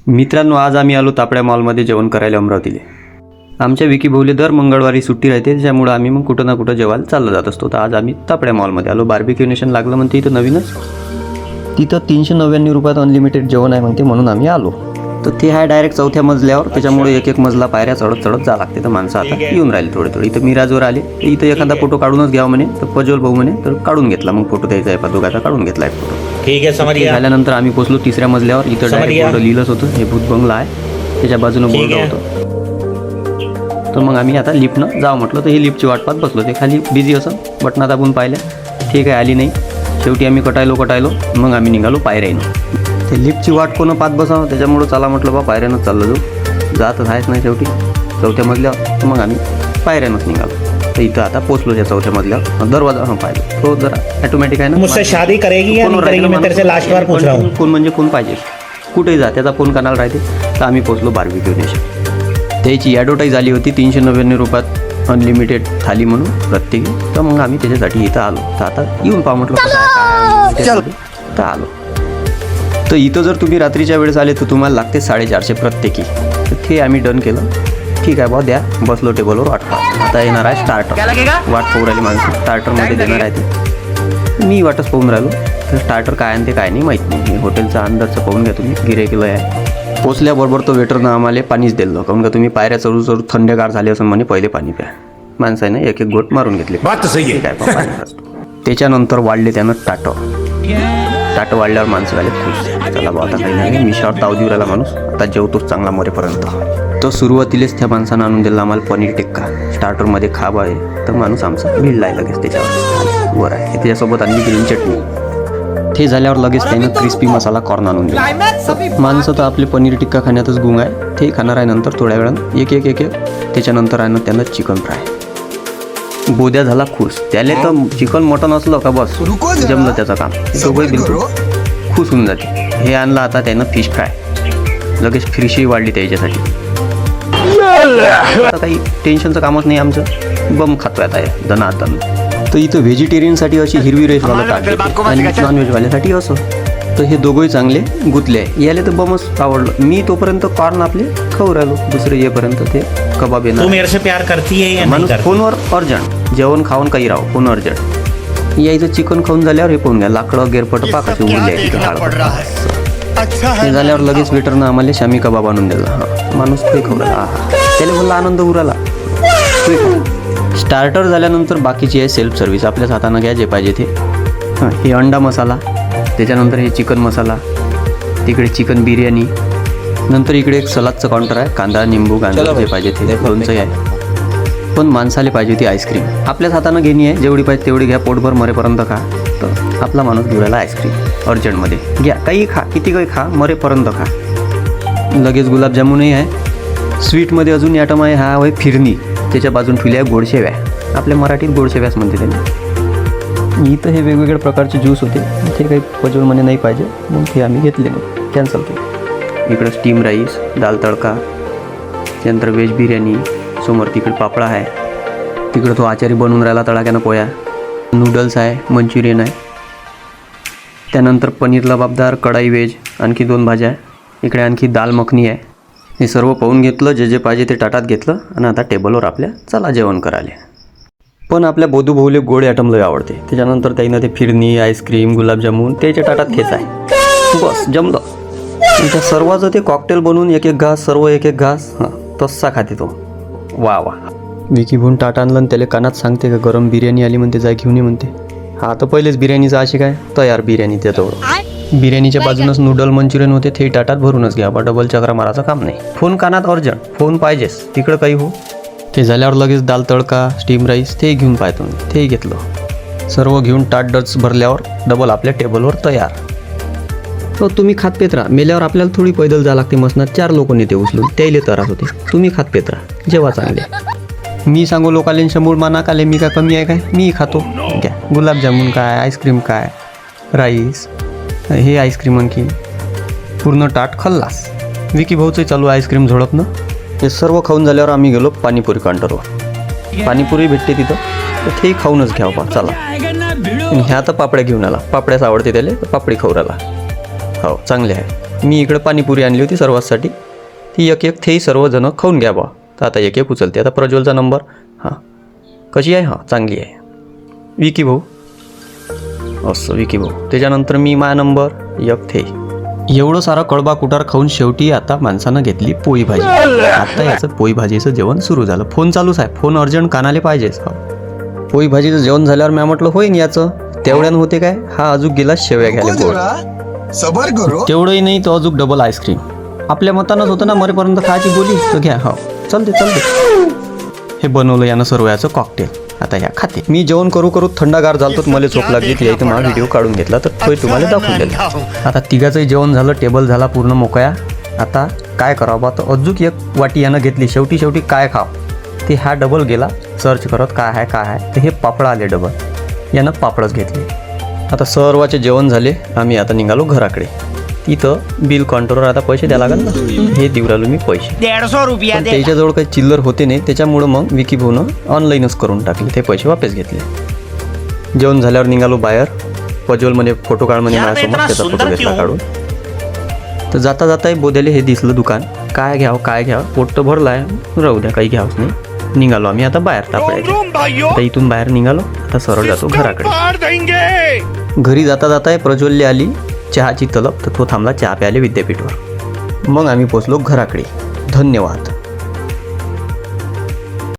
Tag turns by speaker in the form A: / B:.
A: मित्रांनो, आज आम्ही आलो तापड्या मॉलमध्ये जेवण करायला अमरावतीला. आमच्या विकी भाऊले दर मंगळवारी सुट्टी राहते, त्याच्यामुळे आम्ही मग कुठं ना कुठं जेवायला चाललं जात असतो. तर आज आम्ही तापड्या मॉलमध्ये आलो. बार्बिक्यू नेशन लागलं म्हणते इथं नवीनच. तिथं 399 रुपयात अनलिमिटेड जेवण आहे म्हणते, म्हणून आम्ही आलो. तर ते आहे डायरेक्ट चौथ्या मजल्यावर, त्याच्यामुळे एक एक मजला पायऱ्या चढत चढत जा लागते. तर माणसं आता येऊन राहिले थोडे थोडे. इथं मिराजवर आले, इथं एखादा फोटो काढूनच घ्यावा म्हणे. तर पजोल भाऊ म्हणे, तर काढून घेतला. मग फोटो द्यायचा आहे दोघांचा, काढून घेतला एक फोटो.
B: ठीक आहे, समज गया.
A: झाल्यानंतर आम्ही पोहोचलो तिसऱ्या मजल्यावर. इथं डायरेक्ट बोर्ड लिहिलंच होतं, हे भूत बंगला आहे, त्याच्या बाजूनं बोर्ड होतं. तर मग आम्ही आता लिफ्टनं जावं म्हटलं. तर हे लिफ्टची वाट पाहत बसलो. ते खाली बिझी असं बटना दाबून पाहिल्या, ठीक आहे, आली नाही. शेवटी आम्ही कटायलो मग आम्ही निघालो पायऱ्यानं. ते लिफ्टची वाट कोण पाहत बसावं, त्याच्यामुळं चला म्हटलं बा पायऱ्यानंच चाललं जाऊ. जातच आहेच नाही शेवटी चौथ्या मजल्यावर. तर मग आम्ही पायऱ्यानंच निघालो. तर इथं आता पोचलो त्या चौथ्या मजल्यावर. दरवाजा पाहिजे तो जरा ऑटोमॅटिक आहे ना.
B: मुझसे शादी करेगी या नहीं करेगी, मैं तेरे से लास्ट बार पूछ रहा हूँ.
A: फोन म्हणजे फोन पाहिजे, कुठेही जा त्याचा फोन कानाला राहते. तर आम्ही पोचलो बार्बिक्यू नेशन. त्याची ॲडव्हर्टाईज आली होती 399 रुपयात अनलिमिटेड थाली म्हणून प्रत्येकी. तर मग आम्ही त्याच्यासाठी इथं आलो. तर आता येऊन पाहा म्हटलं तर आलो. तर इथं जर तुम्ही रात्रीच्या वेळेस आले तर तुम्हाला लागते 450 प्रत्येकी. तर ते आम्ही डन केलं. ठीक आहे बा, द्या. बसलो टेबलवर वाट पाहत. आता येणार आहे स्टार्टर. वाट पाहू राहिली माणसं, स्टार्टरमध्ये देणार आहे ते. मी वाटच पाहून राहिलो. तर स्टार्टर काय आणि ते काय नाही माहीत नाही. हॉटेलचा अंदाजचं पाहून घ्या तुम्ही. गिऱ्हाईकला आहे. पोचल्याबरोबर तो वेटरनं आम्हाला पाणीच दिलं. काहून का तुम्ही पायऱ्या चढू चढू थंडेगार झाले असं म्हणे, पहिले पाणी प्या. माणसाने एक एक गोट मारून घेतले. काय त्याच्यानंतर वाढले त्यानं टाटं वाढल्यावर माणसं झाले खुश. चला बा, आता काही नाही, मिशावर ताव देऊ राहिला माणूस. आता जेवतोच चांगला मरेपर्यंत. तर सुरुवातीलाच त्या माणसानं आणून दिला आम्हाला पनीर टिक्का. स्टार्टरमध्ये खाबा आहे. तर माणूस आमचा भिडला आहे लगेच त्याच्यावर. बरं आहे. त्याच्यासोबत आणली ग्रीन चटणी. ते झाल्यावर लगेच त्यानं क्रिस्पी मसाला कॉर्न आणून दिला. माणसं तर आपले पनीर टिक्का खाण्यातच गुंग आहे. ते खाणार आहे नंतर थोड्या वेळानं एक त्याच्यानंतर आहे ना त्यांना चिकन फ्राय. बोद्या झाला खुश. त्याला तर चिकन मटन असलं का बस जमलं त्याचं काम. दोघंही बिलकुल खुश होऊन जाते. हे आणलं आता त्यानं फिश फ्राय. लगेच फिशही वाढली त्याच्यासाठी. आता काही टेन्शनचं कामच नाही आमचं. बम खातोय आता दनादन. तर इथं व्हेजिटेरियनसाठी अशी हिरवी रेसवाला काढली आणि नॉनव्हेजवाल्यासाठी असं. तर हे दोघंही चांगले गुतले आहे. याला तर बमच आवडलं. मी तोपर्यंत कॉर्न आपले खाऊ राहिलो. दुसरे येईपर्यंत ते कबाब येणार.
B: तू मेरे से प्यार करती है या
A: माणूस फोनवर अर्जंट जेवण खाऊन काही राहो, फोन अर्जंट. यायचं चिकन खाऊन झाल्यावर हे पाहून घ्या, लाकडं गेरपट पाकाचे उरले. हे झाल्यावर लगेच वेटरनं आम्हाला शामी कबाब आणून दिला. माणूस ते खाऊ राहिला. त्याला बोलला आनंद उराला. स्टार्टर झाल्यानंतर बाकीची आहे सेल्फ सर्व्हिस. आपल्याच हातानं घ्या जे पाहिजे ते. हे अंडा मसाला, त्याच्यानंतर हे चिकन मसाला, तिकडे चिकन बिर्याणी, नंतर इकडे एक सलादचं काउंटर आहे. कांदा, निंबू, गाजर जे पाहिजे ते. लोणचंही आहे. पण माणसाला पाहिजे होती आईस्क्रीम. आपल्याच हातानं घेणी आहे. जेवढी पाहिजे तेवढी घ्या, पोटभर मरेपर्यंत खा. तर आपला माणूस घेऊन आईस्क्रीम अर्जंटमध्ये घ्या. काही खा, किती काही खा, मरेपर्यंत खा. लगेच गुलाबजामुनही आहे. स्वीटमध्ये अजून ॲटम आहे. हा होय फिरणी. त्याच्या बाजून ठेवली आहे गोडशेव्या. आपल्या मराठीत गोडशेव्याच म्हणते त्यांनी. इथं हे वेगवेगळ्या प्रकारचे ज्यूस होते. ते काही पजवलमध्ये नाही पाहिजे, मग ते आम्ही घेतले नाही, कॅन्सल केलं. इकडं स्टीम राईस, दाल तडका, त्यानंतर व्हेज बिर्याणी. समोर तिकडे पापडा आहे. तिकडं तो आचारी बनवून राहिला तडाक्यानं पोया. नूडल्स आहे, मंचुरियन आहे. त्यानंतर पनीर लबाबदार, कढाई व्हेज, आणखी 2 भाज्या आहे. इकडे आणखी दाल मखनी आहे. हे सर्व पाहून घेतलं. जे जे पाहिजे ते ताटात घेतलं आणि आता टेबलवर आपल्या चला जेवण करायला. पण आपल्या बोधू भाऊले गोड ॲटम लय आवडते. त्याच्यानंतर त्यानं ते फिरणी, आईस्क्रीम, गुलाबजामुन त्याच्या ताटात खेच आहे. बस जमलं. त्या सर्वाचं ते कॉकटेल बनवून एक एक घास, सर्व एक एक घास. तसा खाते तो. वा वा. विकी भाऊन ताट आणलं आणि त्याला कानात सांगते का गरम बिर्याणी आली म्हणते, जाय घेऊन ये म्हणते. हा तर पहिलेच बिर्याणीचा अशी काय तयार बिर्याणी त्याच्यावर. बिर्याणीच्या बाजूनच नूडल मंचुरियन होते. ते ताटात भरूनच घ्या बा, डबल चक्रा मारायचं काम नाही. फोन कानात अर्जंट, फोन पाहिजेच. तिकडं काही हो. ते झाल्यावर लगेच दाल तडका, स्टीम राईस ते घेऊन पाहतो. ते घेतलं. सर्व घेऊन ताट डच भरल्यावर डबल आपल्या टेबलवर तयार. हो, तुम्ही खात पेत राहा. मेल्यावर आपल्याला थोडी पैदल जावं लागते मसनात. 4 लोक नेते उचलून, त्याला त्रास होते. तुम्ही खात पेत राहा, जेव्हा चांगले. मी सांगू लोकाले शंभर माना काले, मी काय कमी आहे काय? मी खातो. घ्या गुलाबजामुन काय, आईस्क्रीम काय, राईस, हे आईस्क्रीम आणखी पूर्ण ताट खल्लास. विकी भाऊचंही चालू आईस्क्रीम झोडपणं. हे सर्व खाऊन झाल्यावर आम्ही गेलो पाणीपुरी काउंटरवर. पाणीपुरी भेटते तिथं. तर तेही खाऊनच घ्यावं बा, चला. ह्या तर पापड्या घेऊन आला. पापड्याच आवडते त्याला, पापडी खाऊ राहिला. हो चांगले आहे. मी इकडे पाणीपुरी आणली होती सर्वांसाठी, ती एक एक थेही सर्वजणं खाऊन घ्या बा. तर आता एक एक उचलते. आता प्रज्वलचा नंबर, हां कशी आहे, हां चांगली आहे. विकी भाऊ, असं विकी भाऊ. त्याच्यानंतर मी माझा नंबर एक थे. एवढं सारं कडबा कुटार खाऊन शेवटी आता माणसानं घेतली पोळी भाजी. आता याचं पोळी भाजीचं जेवण सुरू झालं. फोन चालूच आहे, फोन अर्जंट कानाले पाहिजेच. पोळी भाजीचं जेवण झाल्यावर मी म्हटलं होईन याचं. तेवढ्यानं होते काय, हा अजून गेला शेवया घ्यायला गोड.
C: सबर करो.
A: तेवढंही नाही तो अजून डबल आईस्क्रीम. आपल्या मतानंच होतं ना, मरेपर्यंत खायची बोली तर घ्या. हो चलते. हे बनवलं यानं सर्व याचं कॉकटेल. आता ह्या खाते. मी जेवण करू थंडागार झालं तर मला झोप लागली. ती इथं माझा व्हिडिओ काढून घेतला तर तो तुम्हाला दाखवून दिला. आता तिघाचंही जेवण झालं, टेबल झाला पूर्ण मोकळा. आता काय करावं बा, तर अजून एक वाटी यानं घेतली. शेवटी काय खाव ते हा डबल गेला सर्च करत काय आहे. तर हे पापड आले डबल, यानं पापडच घेतले. आता सर्वाचे जेवण झाले. आम्ही आता निघालो घराकडे. तिथं बिल काउंटरवर आता पैसे द्यायला लागेल ना, हे देऊ राहिलो मी पैसे.
B: 150 रुपया
A: पण त्याच्याजवळ काही चिल्लर होते नाही, त्याच्यामुळं मग विकी भाऊनं ऑनलाईनच करून टाकले. ते पैसे वापस घेतले. जेवण झाल्यावर निघालो बाहेर. प्रज्वल म्हणे फोटो काढ म्हणे माझ्यासमोर. त्याचा फोटो घेतला काढून. तर जाता बोध्याले हे दिसलं दुकान. काय घ्यावं पोट तर भरलं आहे, राहू द्या काही घ्यावंच नाही. निघालो आम्ही आता बाहेर तापड्याच्या. आता इथून बाहेर निघालो. आता सरळ जातो घराकडे. घरी जाता प्रज्वलले आली चहाची तलब, तर तो थांबला चहा प्यायले विद्यापीठवर. मग आम्ही पोचलो घराकडे. धन्यवाद.